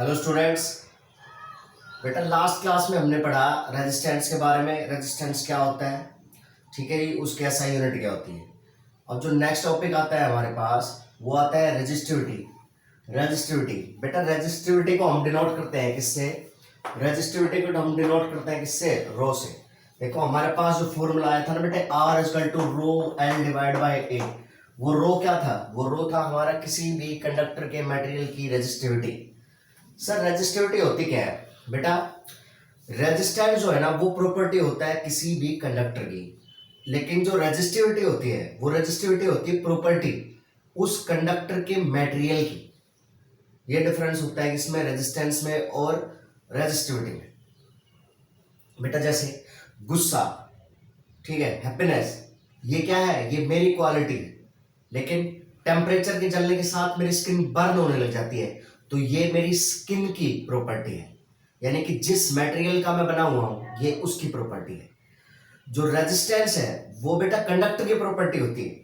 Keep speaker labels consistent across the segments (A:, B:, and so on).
A: Hello students. बेटा last class में हमने पढ़ा रेजिस्टेंस के बारे में। रेजिस्टेंस क्या होता है, ठीक है जी, उसकी एसआई यूनिट क्या होती है। अब जो नेक्स्ट टॉपिक आता है हमारे पास वो आता है रेजिस्टिविटी। रेजिस्टिविटी बेटा, रेजिस्टिविटी को हम डिनोट करते हैं किससे? रेजिस्टिविटी को हम डिनोट करते हैं किससे? रो से। देखो हमारे पास जो फॉर्मूला आया था ना बेटे, R is equal to rho L divide by A. वो रो क्या था? वो रो था हमारा किसी भी कंडक्टर के मटेरियल की रेजिस्टिविटी। सर रेजिस्टिविटी होती क्या है बेटा? रेजिस्टेंस जो है ना वो प्रॉपर्टी होता है किसी भी कंडक्टर की, लेकिन जो रेजिस्टिविटी होती है वो रेजिस्टिविटी होती है प्रॉपर्टी उस कंडक्टर के मटेरियल की। ये डिफरेंस होता है इसमें, रेजिस्टेंस में और रेजिस्टिविटी में। बेटा जैसे गुस्सा, ठीक है, हैप्पीनेस, ये क्या है? ये मेरी क्वालिटी है, लेकिन टेम्परेचर के जलने के साथ मेरी स्किन बर्न होने लग जाती है, तो ये मेरी स्किन की प्रॉपर्टी है, यानी कि जिस मटेरियल का मैं बना हुआ हूं ये उसकी प्रॉपर्टी है। जो रेजिस्टेंस है वो बेटा कंडक्टर की प्रॉपर्टी होती है,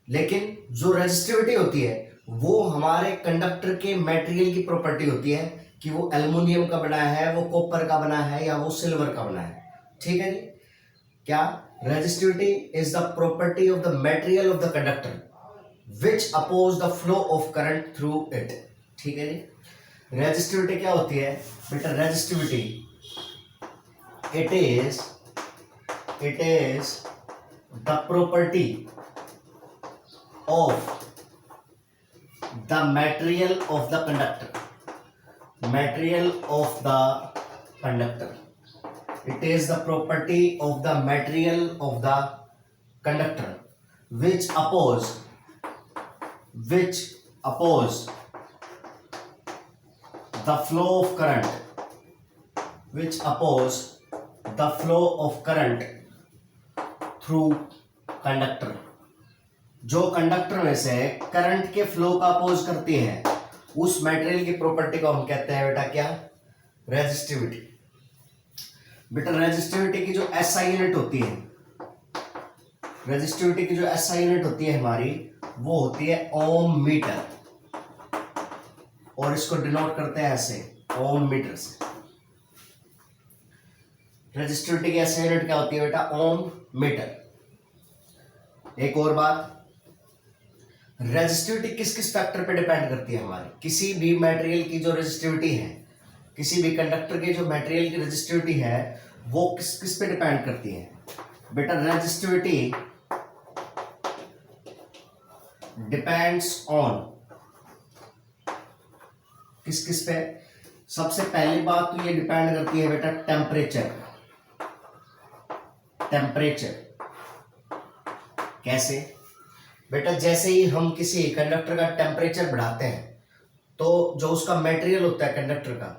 A: लेकिन जो रेजिस्टिविटी होती है वो हमारे कंडक्टर के मटेरियल की प्रॉपर्टी होती है कि वो एल्युमिनियम का बना है, वो कॉपर का बना है, या वो सिल्वर का बना है। ठीक है जी। क्या? Resistivity is the property of the material of the conductor which oppose the flow of current through it. ठीक है जी। रेजिस्टिविटी क्या होती है बेटा? Resistivity it is the property of the material of the conductor. Material of the conductor, it is the property of the material of the conductor which oppose the flow of current, which oppose the flow of current through conductor। जो conductor में से current के flow का oppose करती है उस material की property को हम कहते हैं बेटा क्या? रेजिस्टिविटी। बेटा रेजिस्टिविटी की जो एसआई यूनिट होती है, रेजिस्टिविटी की जो एसआई यूनिट होती है हमारी, वो होती है ओम मीटर, और इसको डिनोट करते हैं ऐसे, ओम मीटर से। रेजिस्टिविटी की एसआई यूनिट क्या होती है बेटा? ओम मीटर। एक और बात, रेजिस्टिविटी किस किस फैक्टर पे डिपेंड करती है हमारी? किसी भी मटेरियल की जो रेजिस्टिविटी है, किसी भी कंडक्टर के जो मटेरियल की रेजिस्टिविटी है वो किस किस पे डिपेंड करती है बेटा? रेजिस्टिविटी डिपेंड्स ऑन किस किस पे? सबसे पहली बात तो ये डिपेंड करती है बेटा टेम्परेचर। टेम्परेचर कैसे बेटा? जैसे ही हम किसी कंडक्टर का टेम्परेचर बढ़ाते हैं तो जो उसका मटेरियल होता है कंडक्टर का,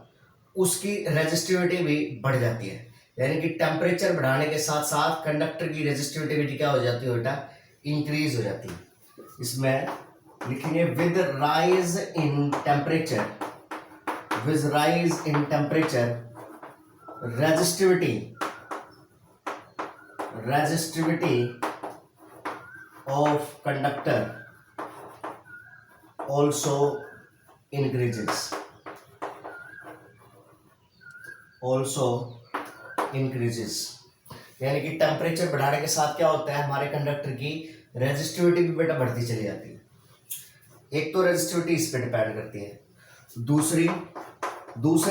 A: उसकी रेजिस्टिविटी भी बढ़ जाती है। यानी कि टेम्परेचर बढ़ाने के साथ साथ कंडक्टर की रेजिस्टिविटी भी क्या हो जाती है बेटा? इंक्रीज हो जाती है। इसमें लिखेंगे with rise in temperature, with rise in temperature resistivity of conductor also increases, यानी कि टेम्परेचर बढ़ाने के साथ क्या होता है, हमारे कंडक्टर की रेजिस्टिविटी भी बेटा बढ़ती चली जाती है। एक तो रेजिस्टिविटी इस पे डिपेंड करती है, दूसरी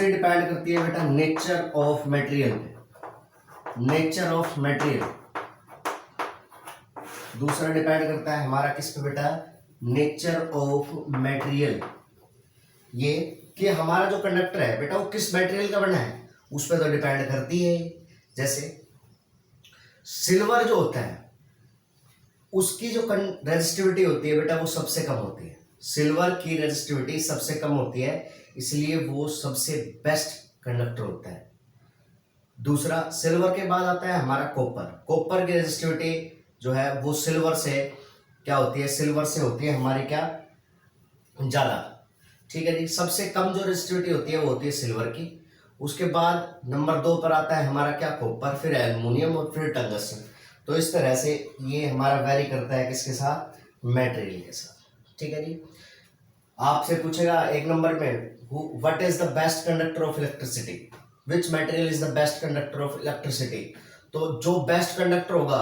A: डिपेंड करती है बेटा नेचर ऑफ मटेरियल पे। नेचर ऑफ मटेरियल दूसरा डिपेंड करता है हमारा किस पे बेटा? Nature of material. ये कि हमारा जो कंडक्टर है बेटा वो किस मटेरियल का बना है उस पर तो डिपेंड करती है। जैसे सिल्वर जो होता है उसकी जो रेजिस्टिविटी होती है बेटा वो सबसे कम होती है। सिल्वर की रेजिस्टिविटी सबसे कम होती है, इसलिए वो सबसे बेस्ट कंडक्टर होता है। दूसरा, सिल्वर के बाद आता है हमारा कॉपर। कॉपर की रेजिस्टिविटी जो है वो सिल्वर से क्या होती है? सिल्वर से होती है हमारी क्या? ज्यादा। ठीक है जी। सबसे कम जो रेजिस्टिविटी होती है वो होती है सिल्वर की। उसके बाद नंबर 2 पर आता है हमारा क्या? कॉपर, फिर एल्युमिनियम और फिर टंगस्टन। तो इस तरह से ये हमारा वेरी करता है किसके साथ? मटेरियल के साथ। ठीक है जी। आपसे पूछेगा एक नंबर में, what is the best conductor of electricity, which material is the best conductor of electricity. तो जो बेस्ट कंडक्टर होगा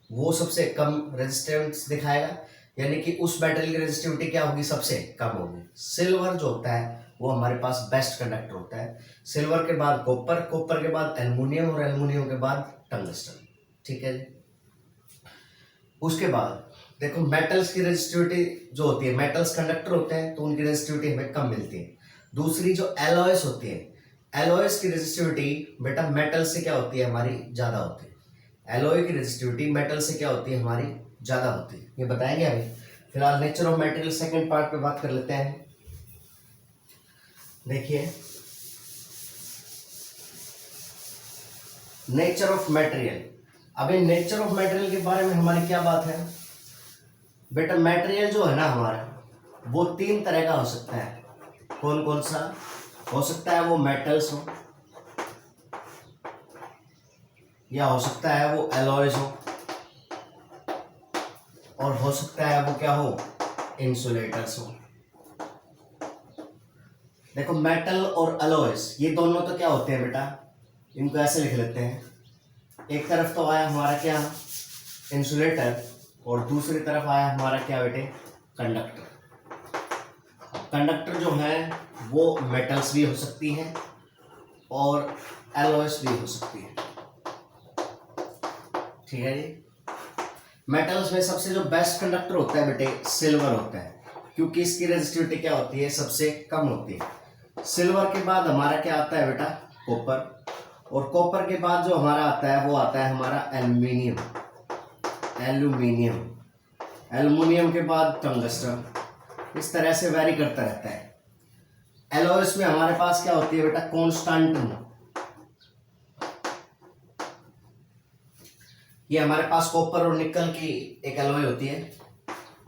A: वो सबसे कम रेजिस्टेंस दिखाएगा, यानी कि उस मटेरियल की रेजिस्टिविटी क्या होगी, सबसे कम होगी। सिल्वर जो होता है वो हमारे पास बेस्ट कंडक्टर होता है। सिल्वर के बाद कॉपर, कॉपर के बाद एल्युमिनियम और एल्युमिनियम के बाद टंगस्टन। ठीक है जी। उसके बाद देखो मेटल्स की रेजिस्टिविटी जो होती है, मेटल्स कंडक्टर होते हैं तो उनकी रेजिस्टिविटी हमें कम मिलती है। दूसरी जो एलॉयस होती है, एलॉयस की रेजिस्टिविटी बेटा मेटल से क्या होती है, हमारी ज्यादा होती है। एलॉय की रेजिस्टिविटी मेटल से क्या होती है, हमारी ज्यादा होती है। ये बताएंगे अभी। फिलहाल nature of material second part पे बात कर लेते हैं। देखिए नेचर ऑफ मटेरियल। अभी नेचर ऑफ मटेरियल के बारे में हमारी क्या बात है बेटा, मटेरियल जो है ना हमारा वो तीन तरह का हो सकता है। कौन कौन सा हो सकता है, वो मेटल्स हो, या हो सकता है वो एलॉयज हो, और हो सकता है वो क्या हो, इंसुलेटर्स हो। देखो मेटल और एलॉयज ये दोनों तो क्या होते हैं बेटा, इनको ऐसे लिख लेते हैं। एक तरफ तो आया हमारा क्या, इंसुलेटर, और दूसरी तरफ आया हमारा क्या बेटे, कंडक्टर। कंडक्टर जो है वो मेटल्स भी हो सकती हैं और एलॉयज भी हो सकती है। ठीक है जी। मेटल्स में सबसे जो बेस्ट कंडक्टर होता है बेटे, सिल्वर होता है, क्योंकि इसकी रेजिस्टिविटी क्या होती है, सबसे कम होती है। सिल्वर के बाद हमारा क्या आता है बेटा, कॉपर, और कॉपर के बाद जो हमारा आता है वो आता है हमारा एल्युमिनियम, एल्यूमिनियम, एल्युमिनियम के बाद टंगस्टन। इस तरह से वैरी करता रहता है। एलॉयस में हमारे पास क्या होती है बेटा, कॉन्स्टेंटिन। ये हमारे पास कॉपर और निकल की एक एलॉय होती है,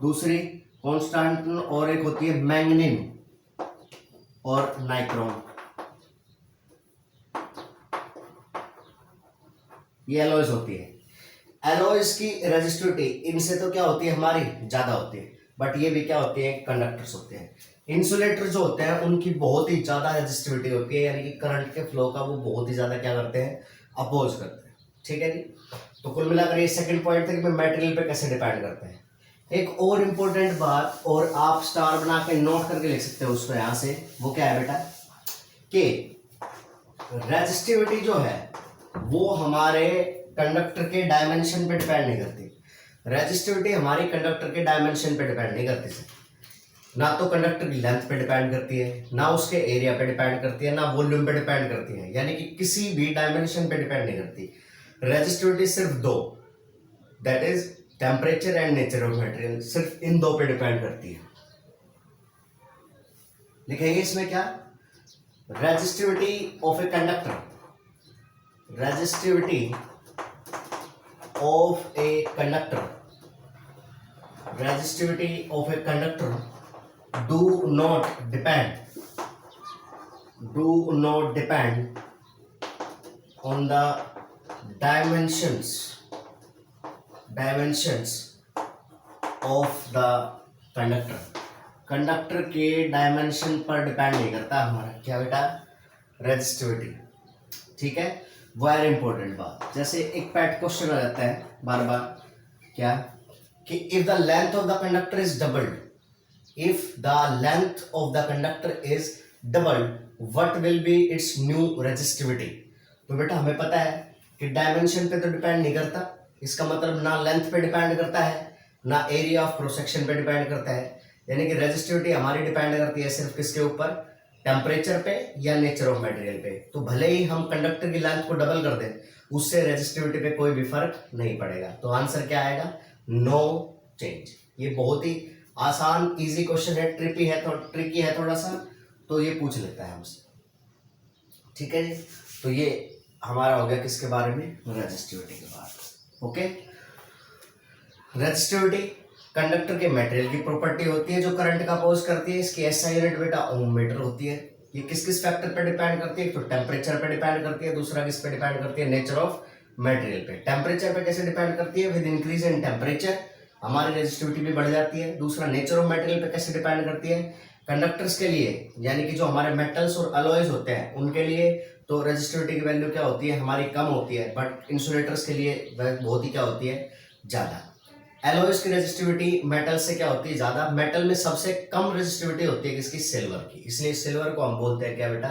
A: दूसरी कॉन्स्टेंटिन, और एक होती है मैंगनीन और नाइक्रोम। ये एलॉयज होती है। एलॉयज की रेजिस्टिविटी इनसे तो क्या होती है, हमारी ज्यादा होती है, बट ये भी क्या होती है, कंडक्टर्स होते हैं। इंसुलेटर जो होते हैं उनकी बहुत ही ज्यादा रेजिस्टिविटी होती है, यानी कि करंट के फ्लो का वो बहुत ही ज्यादा क्या करते हैं, अपोज करते हैं। ठीक है जी। तो कुल मिलाकर ये सेकंड पॉइंट था कि मटेरियल पे कैसे डिपेंड करते हैं। एक और इम्पोर्टेंट बात, और आप स्टार बना के नोट करके लिख सकते हो उसको यहां से, वो क्या है बेटा, कि रेजिस्टिविटी जो है वो हमारे कंडक्टर के डायमेंशन पे डिपेंड नहीं करती। रेजिस्टिविटी हमारी कंडक्टर के डायमेंशन पे डिपेंड नहीं करती सर। ना तो कंडक्टर की लेंथ पे डिपेंड करती है, ना उसके एरिया पे डिपेंड करती है, ना वॉल्यूम पे डिपेंड करती है, यानी कि किसी भी डायमेंशन पे डिपेंड नहीं करती। रेजिस्टिविटी सिर्फ दो, that is temperature and nature of material, सिर्फ इन दो पे डिपेंड करती है। लिखेंगे इसमें क्या, resistivity of a conductor, resistivity of a conductor, resistivity of a conductor do not depend on the dimensions of the conductor। Conductor के डायमेंशन पर डिपेंड नहीं करता हमारा क्या बेटा, रेजिस्टिविटी। ठीक है, वेरी इंपॉर्टेंट बात। जैसे एक पैट क्वेश्चन आ जाता है बार बार, क्या कि if the length of the conductor is doubled, if the length of the conductor is doubled, what will be it's new resistivity. तो बेटा हमें पता है कि डायमेंशन पे तो डिपेंड नहीं करता, इसका मतलब ना लेंथ पे डिपेंड करता है, ना एरिया ऑफ क्रॉस सेक्शन पे डिपेंड करता है, यानी कि रेजिस्टिविटी हमारी डिपेंड करती है सिर्फ किसके ऊपर, टेम्परेचर पे या नेचर ऑफ मटेरियल पे। तो भले ही हम कंडक्टर की लेंथ को डबल कर दें, उससे रेजिस्टिविटी पे कोई भी फर्क नहीं पड़ेगा। तो आंसर क्या आएगा, नो चेंज। ये बहुत ही आसान इजी क्वेश्चन है, ट्रिकी है थोड़ा सा, तो ये पूछ लेता है हमसे। ठीक है जी। तो ये हमारा हो गया किसके बारे में, रेजिस्टिविटी के बारे में। ओके, रेजिस्टिविटी कंडक्टर के मटेरियल की प्रॉपर्टी होती है जो करंट का अपोज करती है। इसकी एसआई यूनिट बेटा ओम मीटर होती है। ये किस किस फैक्टर पे डिपेंड करती है, तो टेम्परेचर पे डिपेंड करती है, दूसरा किस पे डिपेंड करती है, नेचर ऑफ मटेरियल पे। टेम्परेचर पे कैसे डिपेंड करती है, विद इंक्रीज इन टेम्परेचर हमारी रेजिस्टिविटी भी बढ़ जाती है। दूसरा नेचर ऑफ मटेरियल पे कैसे डिपेंड करती है, कंडक्टर्स के लिए यानी कि जो हमारे मेटल्स और अलॉयज होते हैं उनके लिए तो रेजिस्टिविटी की वैल्यू क्या होती है, हमारी कम होती है, बट इंसुलेटर्स के लिए वह बहुत ही क्या होती है, ज़्यादा। एलॉयज की रेजिस्टिविटी मेटल से क्या होती है, ज़्यादा। मेटल में सबसे कम रेजिस्टिविटी होती है किसकी, सिल्वर की, इसलिए सिल्वर को हम बोलते हैं क्या बेटा,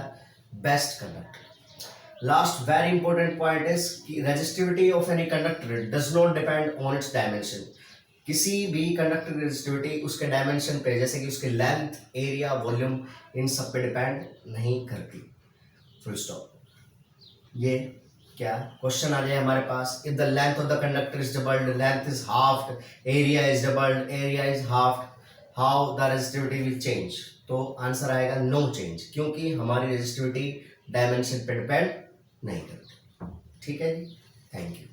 A: best conductor. Last very important point is कि resistivity of any conductor does not depend on its dimension. किसी भी कंडक्टर की रेजिस्टिविटी उसके डायमेंशन पे, जैसे कि उसकी लेंथ, एरिया, वॉल्यूम, इन सब पे डिपेंड नहीं करती। Full stop. ये क्या क्वेश्चन आ जाए हमारे पास, if the length of the conductor is doubled, length is halved, area is doubled, area is halved, how the resistivity will change. तो आंसर आएगा नो चेंज, क्योंकि हमारी रेजिस्टिविटी डायमेंशन पे डिपेंड नहीं करती। ठीक है जी, थैंक यू।